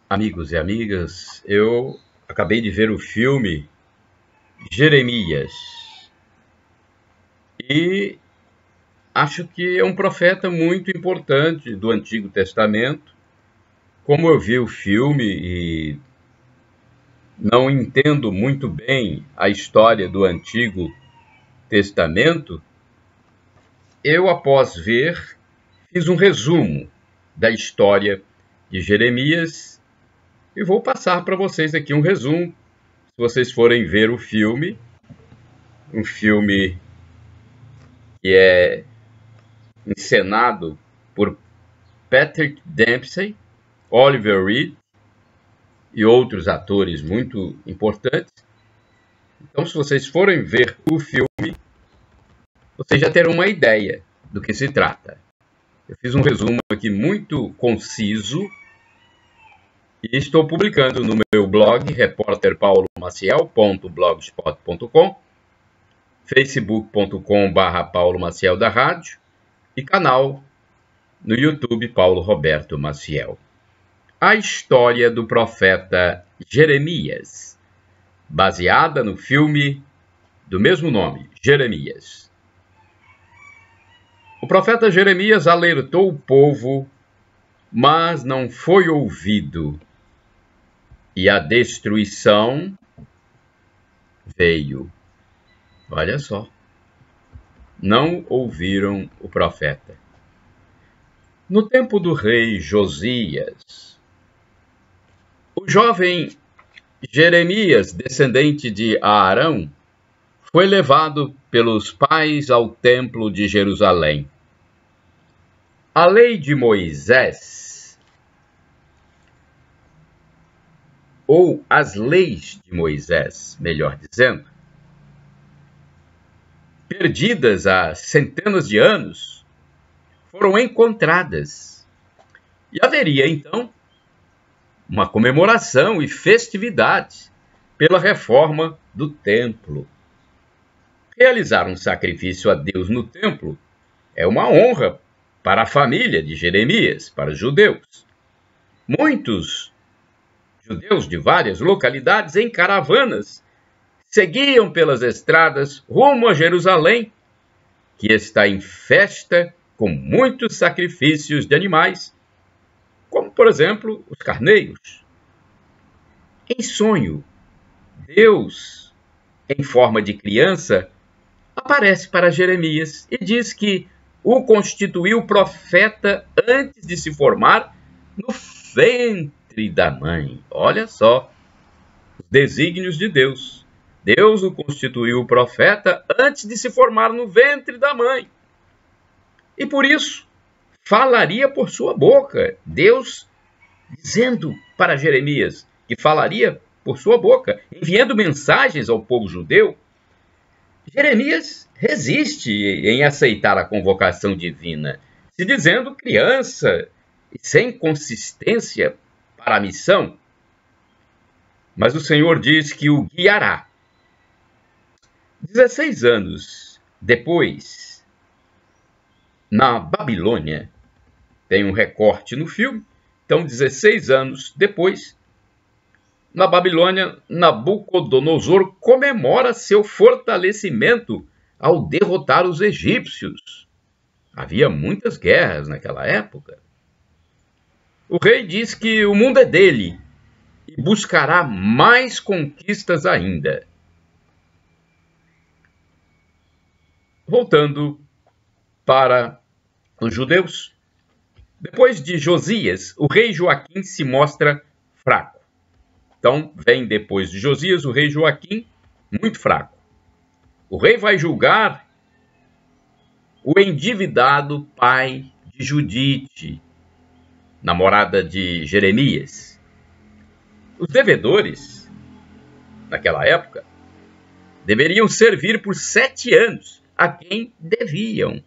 Amigos e amigas, eu acabei de ver o filme Jeremias e acho que é um profeta muito importante do Antigo Testamento. Como eu vi o filme e não entendo muito bem a história do Antigo Testamento, eu, após ver, fiz um resumo da história de Jeremias e vou passar para vocês aqui um resumo. Se vocês forem ver o filme, um filme que é encenado por Patrick Dempsey, Oliver Reed e outros atores muito importantes. Então, se vocês forem ver o filme, vocês já terão uma ideia do que se trata. Eu fiz um resumo aqui muito conciso e estou publicando no meu blog, repórterpaulomaciel.blogspot.com, facebook.com/Paulo Maciel da Rádio e canal no YouTube Paulo Roberto Maciel. A história do profeta Jeremias, baseada no filme do mesmo nome, Jeremias. O profeta Jeremias alertou o povo, mas não foi ouvido, e a destruição veio. Olha só, não ouviram o profeta. No tempo do rei Josias, o jovem Jeremias, descendente de Arão, foi levado pelos pais ao templo de Jerusalém. A lei de Moisés, ou as leis de Moisés, melhor dizendo, perdidas há centenas de anos, foram encontradas. E haveria, então, uma comemoração e festividade pela reforma do templo. Realizar um sacrifício a Deus no templo é uma honra para a família de Jeremias, para os judeus. Muitos judeus de várias localidades em caravanas seguiam pelas estradas rumo a Jerusalém, que está em festa com muitos sacrifícios de animais, como, por exemplo, os carneiros. Em sonho, Deus, em forma de criança, aparece para Jeremias e diz que o constituiu profeta antes de se formar no ventre da mãe. Olha só os desígnios de Deus. Deus o constituiu profeta antes de se formar no ventre da mãe. E por isso, falaria por sua boca. Deus dizendo para Jeremias que falaria por sua boca, enviando mensagens ao povo judeu. Jeremias resiste em aceitar a convocação divina, se dizendo criança e sem consistência para a missão. Mas o Senhor diz que o guiará. 16 anos depois, na Babilônia, tem um recorte no filme, então 16 anos depois, na Babilônia, Nabucodonosor comemora seu fortalecimento ao derrotar os egípcios. Havia muitas guerras naquela época. O rei diz que o mundo é dele e buscará mais conquistas ainda. Voltando para os judeus, depois de Josias, o rei Joaquim se mostra fraco. Então, vem depois de Josias o rei Joaquim, muito fraco. O rei vai julgar o endividado pai de Judite, namorada de Jeremias. Os devedores, naquela época, deveriam servir por 7 anos a quem deviam.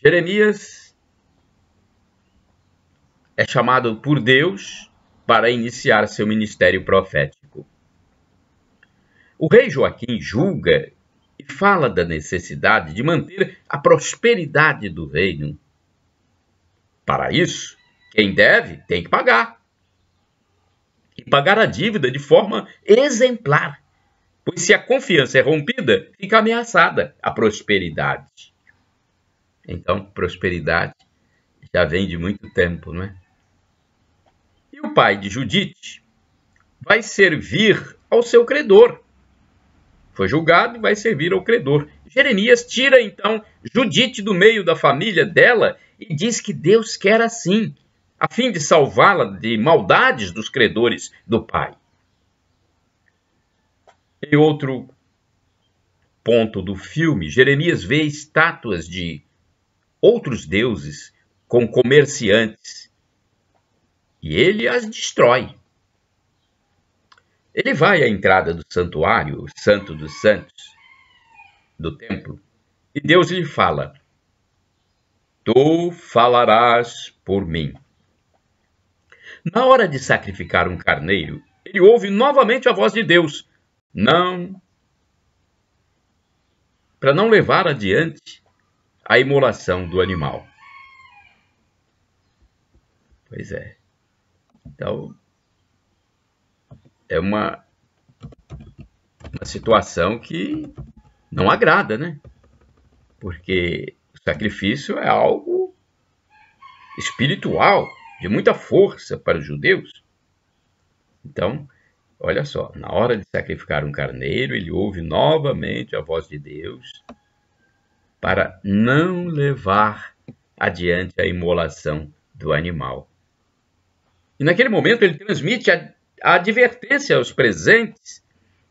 Jeremias é chamado por Deus para iniciar seu ministério profético. O rei Joaquim julga e fala da necessidade de manter a prosperidade do reino. Para isso, Quem deve, tem que pagar. E pagar a dívida de forma exemplar. Pois se a confiança é rompida, fica ameaçada a prosperidade. Então, prosperidade já vem de muito tempo, não é? E o pai de Judite vai servir ao seu credor. Foi julgado e vai servir ao credor. Jeremias tira, então, Judite do meio da família dela e diz que Deus quer assim, a fim de salvá-la de maldades dos credores do pai. Em outro ponto do filme, Jeremias vê estátuas de outros deuses com comerciantes e ele as destrói. Ele vai à entrada do santuário, o Santo dos Santos, do templo, e Deus lhe fala: Tu falarás por mim. Na hora de sacrificar um carneiro, ele ouve novamente a voz de Deus: Não, para não levar adiante a imolação do animal. Pois é. Então, é uma situação que não agrada, né? Porque o sacrifício é algo espiritual, de muita força para os judeus. Então, olha só, na hora de sacrificar um carneiro, ele ouve novamente a voz de Deus para não levar adiante a imolação do animal. E naquele momento ele transmite a advertência aos presentes,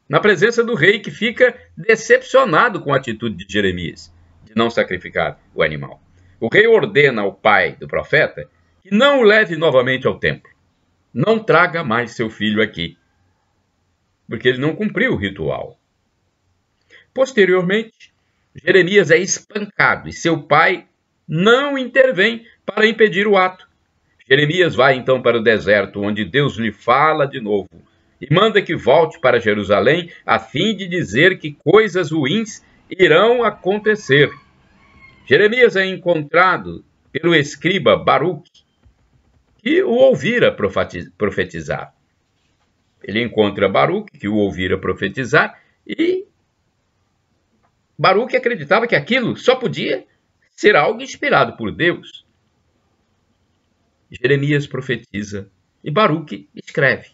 na presença do rei, que fica decepcionado com a atitude de Jeremias, de não sacrificar o animal. O rei ordena ao pai do profeta que não o leve novamente ao templo. Não traga mais seu filho aqui, porque ele não cumpriu o ritual. Posteriormente, Jeremias é espancado e seu pai não intervém para impedir o ato. Jeremias vai então para o deserto, onde Deus lhe fala de novo e manda que volte para Jerusalém a fim de dizer que coisas ruins irão acontecer. Jeremias é encontrado pelo escriba Baruque, que o ouvira profetizar. Ele encontra Baruque, que o ouvira profetizar, e Baruque acreditava que aquilo só podia ser algo inspirado por Deus. Jeremias profetiza e Baruque escreve.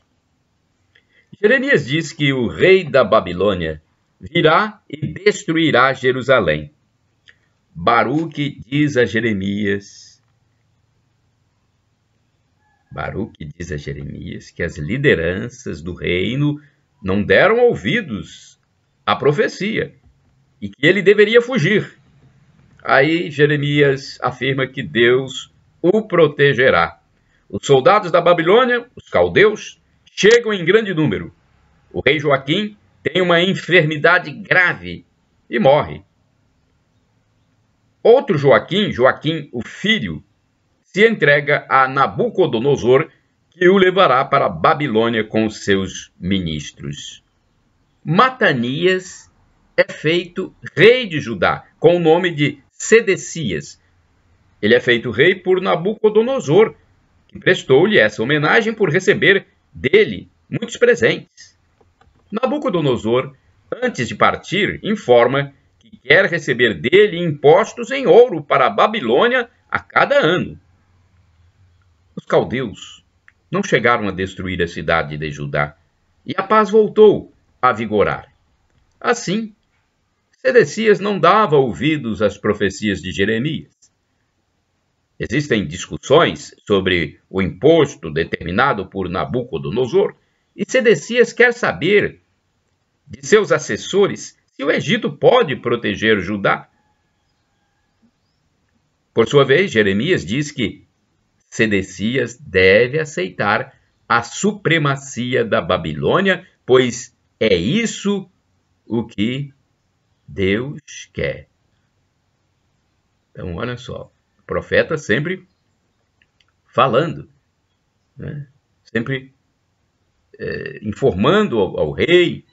Jeremias diz que o rei da Babilônia virá e destruirá Jerusalém. Baruque diz a Jeremias que as lideranças do reino não deram ouvidos à profecia e que ele deveria fugir. Aí Jeremias afirma que Deus o protegerá. Os soldados da Babilônia, os caldeus, chegam em grande número. O rei Joaquim tem uma enfermidade grave e morre. Outro Joaquim, o filho, se entrega a Nabucodonosor, que o levará para a Babilônia com os seus ministros. Matanias é feito rei de Judá, com o nome de Sedecias. Ele é feito rei por Nabucodonosor, que prestou-lhe essa homenagem por receber dele muitos presentes. Nabucodonosor, antes de partir, informa que quer receber dele impostos em ouro para a Babilônia a cada ano. Os caldeus não chegaram a destruir a cidade de Judá, e a paz voltou a vigorar. Assim, Sedecias não dava ouvidos às profecias de Jeremias. Existem discussões sobre o imposto determinado por Nabucodonosor, e Sedecias quer saber de seus assessores se o Egito pode proteger Judá. Por sua vez, Jeremias diz que Sedecias deve aceitar a supremacia da Babilônia, pois é isso o que Deus quer. Então, olha só, o profeta sempre falando, né? Sempre informando ao rei.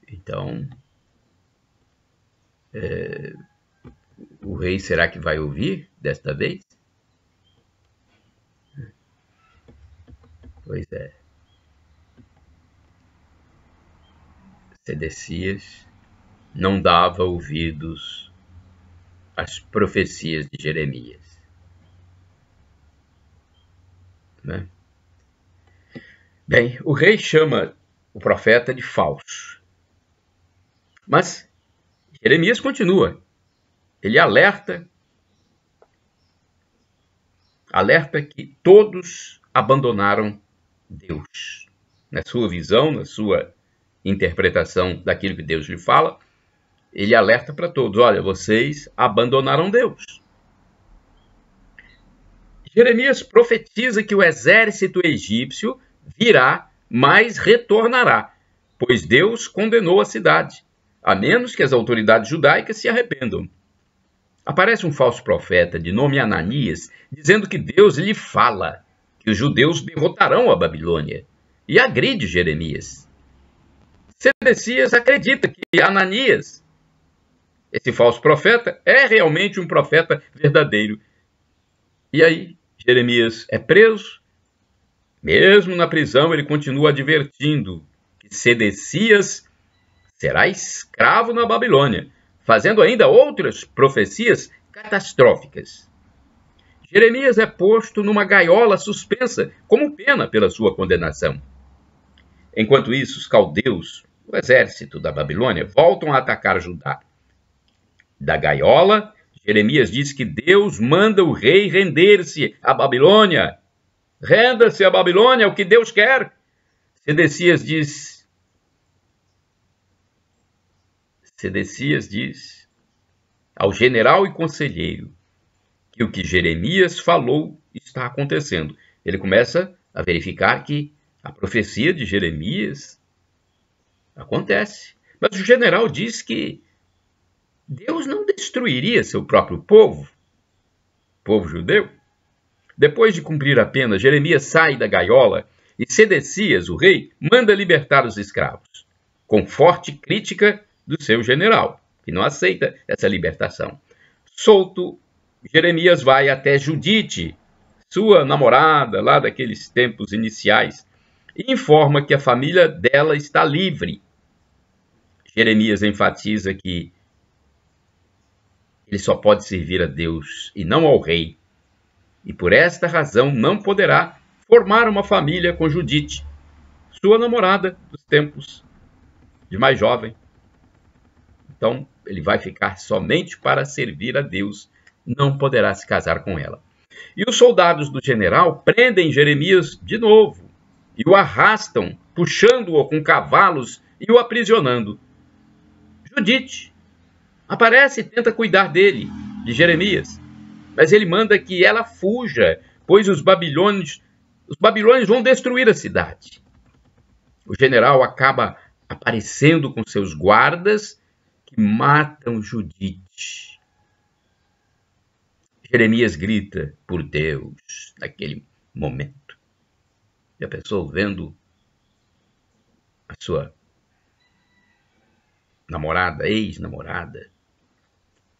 Então, o rei será que vai ouvir desta vez? Pois é. Sedecias não dava ouvidos às profecias de Jeremias, né? Bem, o rei chama o profeta de falso. Mas Jeremias continua. Ele alerta que todos abandonaram Deus. Na sua visão, na sua interpretação daquilo que Deus lhe fala, ele alerta para todos: olha, vocês abandonaram Deus. Jeremias profetiza que o exército egípcio virá, mas retornará, pois Deus condenou a cidade, a menos que as autoridades judaicas se arrependam. Aparece um falso profeta de nome Ananias, dizendo que Deus lhe fala que os judeus derrotarão a Babilônia, e agride Jeremias. Sedecias acredita que Ananias, esse falso profeta, é realmente um profeta verdadeiro. E aí, Jeremias é preso. Mesmo na prisão, ele continua advertindo que Sedecias será escravo na Babilônia, fazendo ainda outras profecias catastróficas. Jeremias é posto numa gaiola suspensa como pena pela sua condenação. Enquanto isso, os caldeus, o exército da Babilônia, voltam a atacar Judá. Da gaiola, Jeremias diz que Deus manda o rei render-se à Babilônia. Renda-se à Babilônia, é o que Deus quer. Sedecias diz ao general e conselheiro que o que Jeremias falou está acontecendo. Ele começa a verificar que a profecia de Jeremias acontece. Mas o general diz que Deus não destruiria seu próprio povo judeu. Depois de cumprir a pena, Jeremias sai da gaiola e Sedecias, o rei, manda libertar os escravos, com forte crítica do seu general, que não aceita essa libertação. Solto, Jeremias vai até Judite, sua namorada, lá daqueles tempos iniciais, e informa que a família dela está livre. Jeremias enfatiza que ele só pode servir a Deus e não ao rei, e por esta razão não poderá formar uma família com Judite, sua namorada dos tempos de mais jovem. Então, ele vai ficar somente para servir a Deus, não poderá se casar com ela. E os soldados do general prendem Jeremias de novo e o arrastam, puxando-o com cavalos e o aprisionando. Judite aparece e tenta cuidar dele, de Jeremias, mas ele manda que ela fuja, pois os babilônios vão destruir a cidade. O general acaba aparecendo com seus guardas que matam Judite. Jeremias grita por Deus naquele momento. E a pessoa vendo a sua namorada, ex-namorada,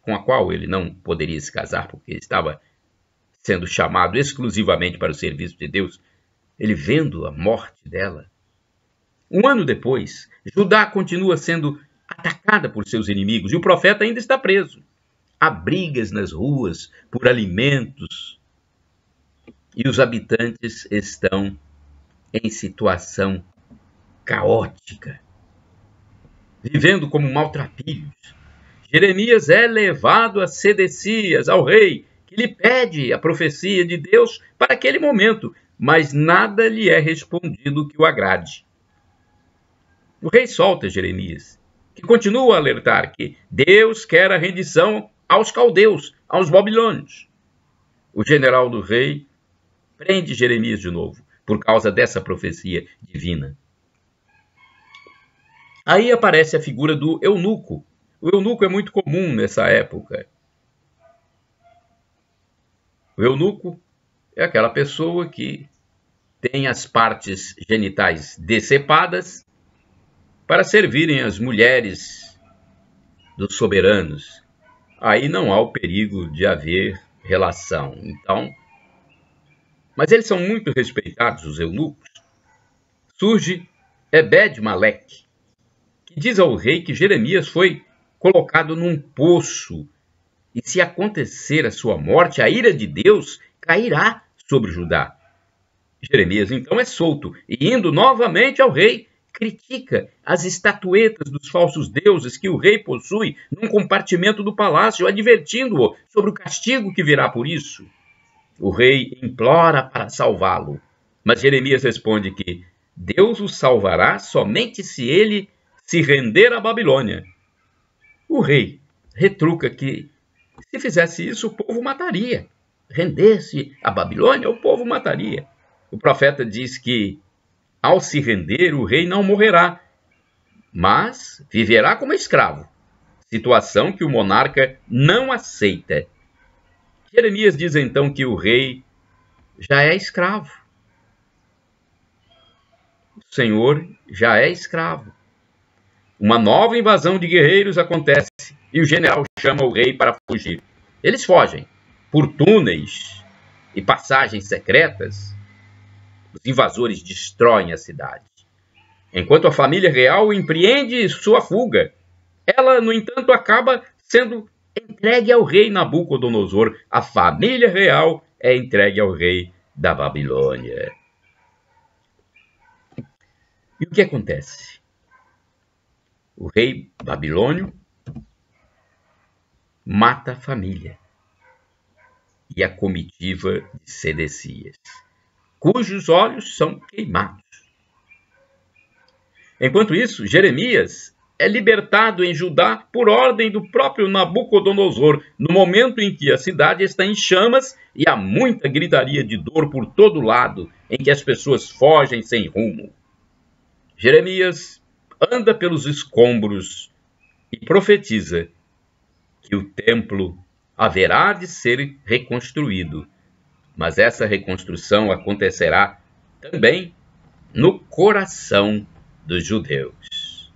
com a qual ele não poderia se casar porque estava sendo chamado exclusivamente para o serviço de Deus, ele vendo a morte dela. Um ano depois, Judá continua sendo atacada por seus inimigos e o profeta ainda está preso. Há brigas nas ruas por alimentos e os habitantes estão em situação caótica, vivendo como maltrapilhos. Jeremias é levado a Sedecias, ao rei, que lhe pede a profecia de Deus para aquele momento, mas nada lhe é respondido que o agrade. O rei solta Jeremias, que continua a alertar que Deus quer a rendição aos caldeus, aos babilônios. O general do rei prende Jeremias de novo, por causa dessa profecia divina. Aí aparece a figura do eunuco. O eunuco é muito comum nessa época. O eunuco é aquela pessoa que tem as partes genitais decepadas para servirem as mulheres dos soberanos. Aí não há o perigo de haver relação. Então, mas eles são muito respeitados, os eunucos, surge Ebed-Meleque, que diz ao rei que Jeremias foi colocado num poço, e se acontecer a sua morte, a ira de Deus cairá sobre Judá. Jeremias então é solto e, indo novamente ao rei, critica as estatuetas dos falsos deuses que o rei possui num compartimento do palácio, advertindo-o sobre o castigo que virá por isso. O rei implora para salvá-lo, mas Jeremias responde que Deus o salvará somente se ele se render à Babilônia. O rei retruca que, se fizesse isso, o povo mataria. Render-se à Babilônia, o povo mataria. O profeta diz que, ao se render, o rei não morrerá, mas viverá como escravo, situação que o monarca não aceita. Jeremias diz então que o rei já é escravo. O Senhor já é escravo. Uma nova invasão de guerreiros acontece e o general chama o rei para fugir. Eles fogem por túneis e passagens secretas. Os invasores destroem a cidade, enquanto a família real empreende sua fuga. Ela, no entanto, acaba sendo entregue ao rei Nabucodonosor. A família real é entregue ao rei da Babilônia. E o que acontece? O rei babilônio mata a família e a comitiva de Sedecias, cujos olhos são queimados. Enquanto isso, Jeremias é libertado em Judá por ordem do próprio Nabucodonosor, no momento em que a cidade está em chamas e há muita gritaria de dor por todo lado, em que as pessoas fogem sem rumo. Jeremias anda pelos escombros e profetiza que o templo haverá de ser reconstruído, mas essa reconstrução acontecerá também no coração dos judeus.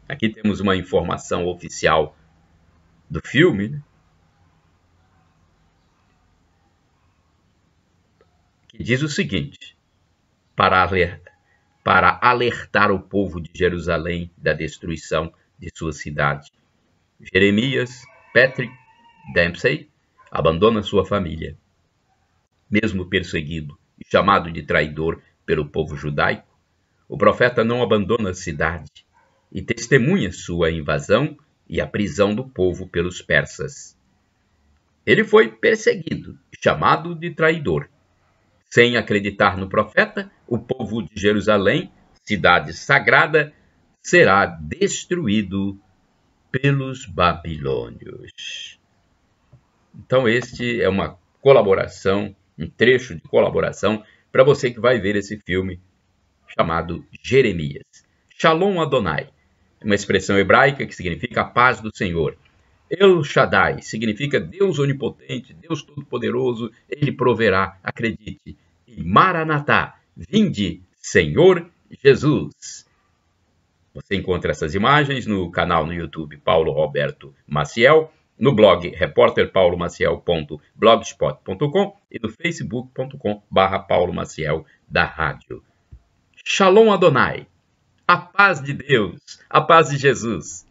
Aqui temos uma informação oficial do filme, que diz o seguinte: para alertar o povo de Jerusalém da destruição de sua cidade, Jeremias Patrick Dempsey abandona sua família. Mesmo perseguido e chamado de traidor pelo povo judaico, o profeta não abandona a cidade e testemunha sua invasão e a prisão do povo pelos persas. Ele foi perseguido e chamado de traidor. Sem acreditar no profeta, o povo de Jerusalém, cidade sagrada, será destruído pelos babilônios. Então este é uma colaboração, um trecho de colaboração para você que vai ver esse filme chamado Jeremias. Shalom Adonai, uma expressão hebraica que significa a paz do Senhor. El Shaddai significa Deus onipotente, Deus todo-poderoso, Ele proverá, acredite. E Maranatá, vinde, Senhor Jesus. Você encontra essas imagens no canal no YouTube Paulo Roberto Maciel, no blog repórterpaulomaciel.blogspot.com e no facebook.com/Paulo Maciel da rádio. Shalom Adonai, a paz de Deus, a paz de Jesus.